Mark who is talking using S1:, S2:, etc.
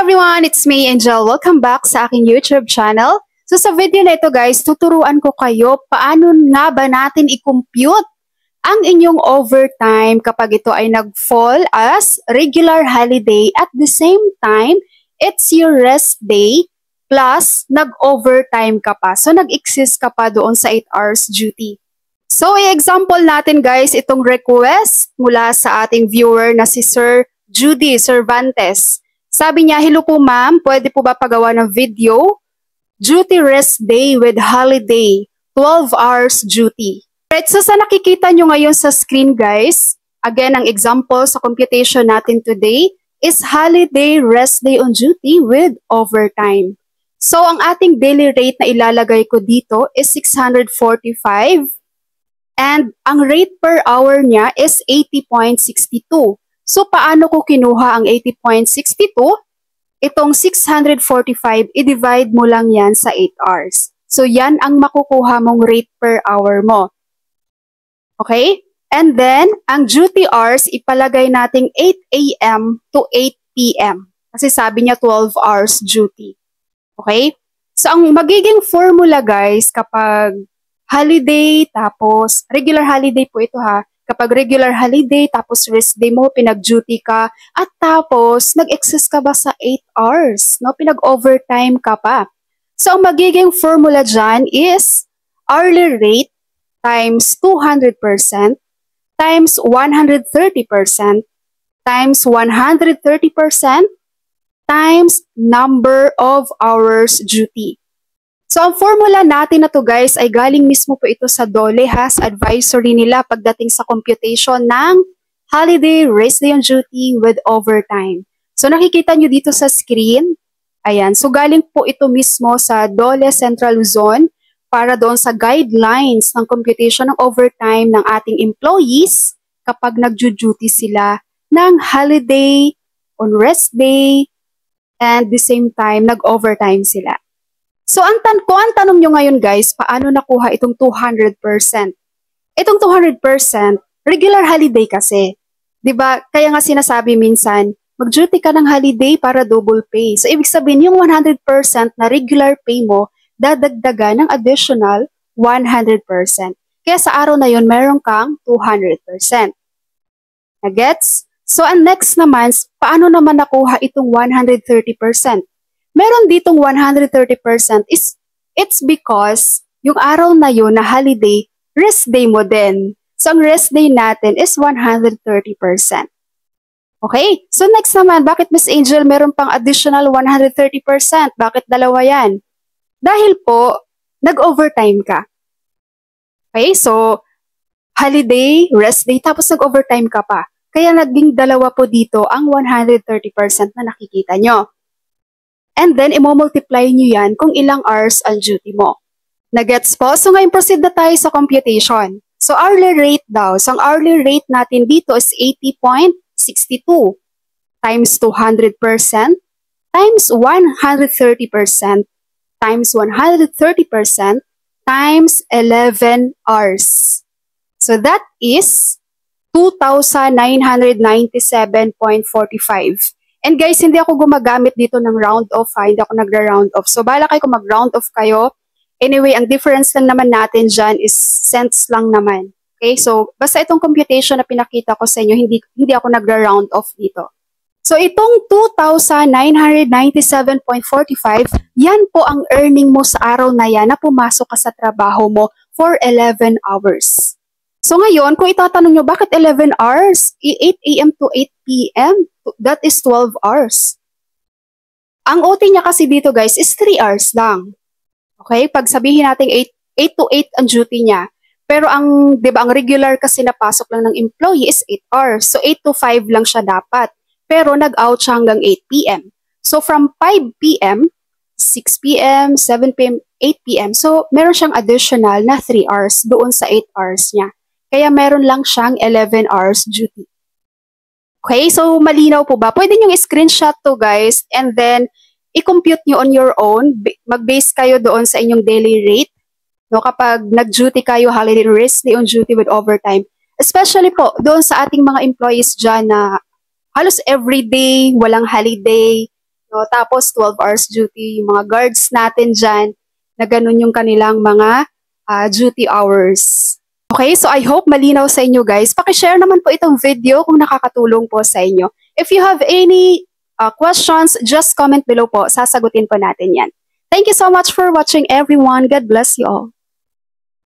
S1: everyone! It's me, Angel. Welcome back sa aking YouTube channel. So sa video na ito guys, tuturuan ko kayo paano nga ba natin i-compute ang inyong overtime kapag ito ay nag-fall as regular holiday at the same time, it's your rest day plus nag-overtime ka pa. So nag-exist ka pa doon sa 8 hours duty. So i-example natin guys itong request mula sa ating viewer na si Sir Judy Cervantes. Sabi niya, hello po ma'am, pwede po ba pagawa ng video? Duty rest day with holiday, 12 hours duty. Right, so sa nakikita nyo ngayon sa screen guys, again, ang example sa computation natin today is holiday rest day on duty with overtime. So ang ating daily rate na ilalagay ko dito is 645 and ang rate per hour niya is 80.62. So, paano ko kinuha ang 80.62? Itong 645, i-divide mo lang yan sa 8 hours. So, yan ang makukuha mong rate per hour mo. Okay? And then, ang duty hours, ipalagay nating 8 a.m. to 8 p.m. Kasi sabi niya 12 hours duty. Okay? So, ang magiging formula guys, kapag holiday, tapos regular holiday po ito ha, kapag regular holiday, tapos rest day mo, pinag-duty ka, at tapos, nag-excess ka ba sa 8 hours? No? Pinag-overtime ka pa. So, ang magiging formula dyan is hourly rate times 200% times 130% times 130% times number of hours duty. So, ang formula natin na to guys ay galing mismo po ito sa DOLE sa advisory nila pagdating sa computation ng holiday rest day on duty with overtime. So, nakikita nyo dito sa screen. Ayan. So, galing po ito mismo sa DOLE Central Luzon para doon sa guidelines ng computation ng overtime ng ating employees kapag nag-duty sila ng holiday on rest day and the same time nag-overtime sila. So, ang tanong nyo ngayon guys, paano nakuha itong 200%? Itong 200%, regular holiday kasi. 'Di ba? Kaya nga sinasabi minsan, mag-duty ka ng holiday para double pay. So, ibig sabihin, yung 100% na regular pay mo, dadagdagan ng additional 100%. Kaya sa araw na yun, meron kang 200%. Nagets? So, ang next naman, paano naman nakuha itong 130%? Meron ditong 130% it's because yung araw na yun na holiday, rest day mo din. So, ang rest day natin is 130%. Okay? So, next naman, bakit Miss Angel meron pang additional 130%? Bakit dalawa yan? Dahil po, nag-overtime ka. Okay? So, holiday, rest day, tapos nag-overtime ka pa. Kaya naging dalawa po dito ang 130% na nakikita nyo. And then, i-multiply nyo yan kung ilang hours ang duty mo. Nagets po? So, ngayon proceed na tayo sa computation. So, hourly rate daw. So, ang hourly rate natin dito is 80.62 times 200% times 130% times 130% times 11 hours. So, that is 2,997.45. And guys, hindi ako gumagamit dito ng round off ha, hindi ako nagra-round off. So, bahala kayo kung mag-round off kayo. Anyway, ang difference lang naman natin dyan is cents lang naman. Okay, so basta itong computation na pinakita ko sa inyo, hindi ako nagra-round off dito. So, itong 2,997.45, yan po ang earning mo sa araw na yan na pumasok ka sa trabaho mo for 11 hours. So ngayon, kung itatanong nyo, bakit 11 hours? 8 a.m. to 8 p.m.? That is 12 hours. Ang OT niya kasi dito guys is 3 hours lang. Okay? Pag sabihin natin 8 to 8 ang duty niya. Pero ang, di ba, ang regular kasi napasok lang ng employee is 8 hours. So 8 to 5 lang siya dapat. Pero nag-out siya hanggang 8 p.m. So from 5 p.m., 6 p.m., 7 p.m., 8 p.m. So meron siyang additional na 3 hours doon sa 8 hours niya. Kaya meron lang siyang 11 hours duty. Okay, so malinaw po ba? Pwede nyo i-screenshot to guys and then i-compute nyo on your own. Mag-base kayo doon sa inyong daily rate. No, kapag nag-duty kayo, holiday rest day on duty with overtime. Especially po doon sa ating mga employees dyan na halos everyday, walang holiday, No? Tapos 12 hours duty, yung mga guards natin dyan, na ganun yung kanilang mga duty hours. Okay, so I hope malinaw sa inyo guys. Pakishare naman po itong video kung nakakatulong po sa inyo. If you have any questions, just comment below po. Sasagutin po natin yan. Thank you so much for watching everyone. God bless you all.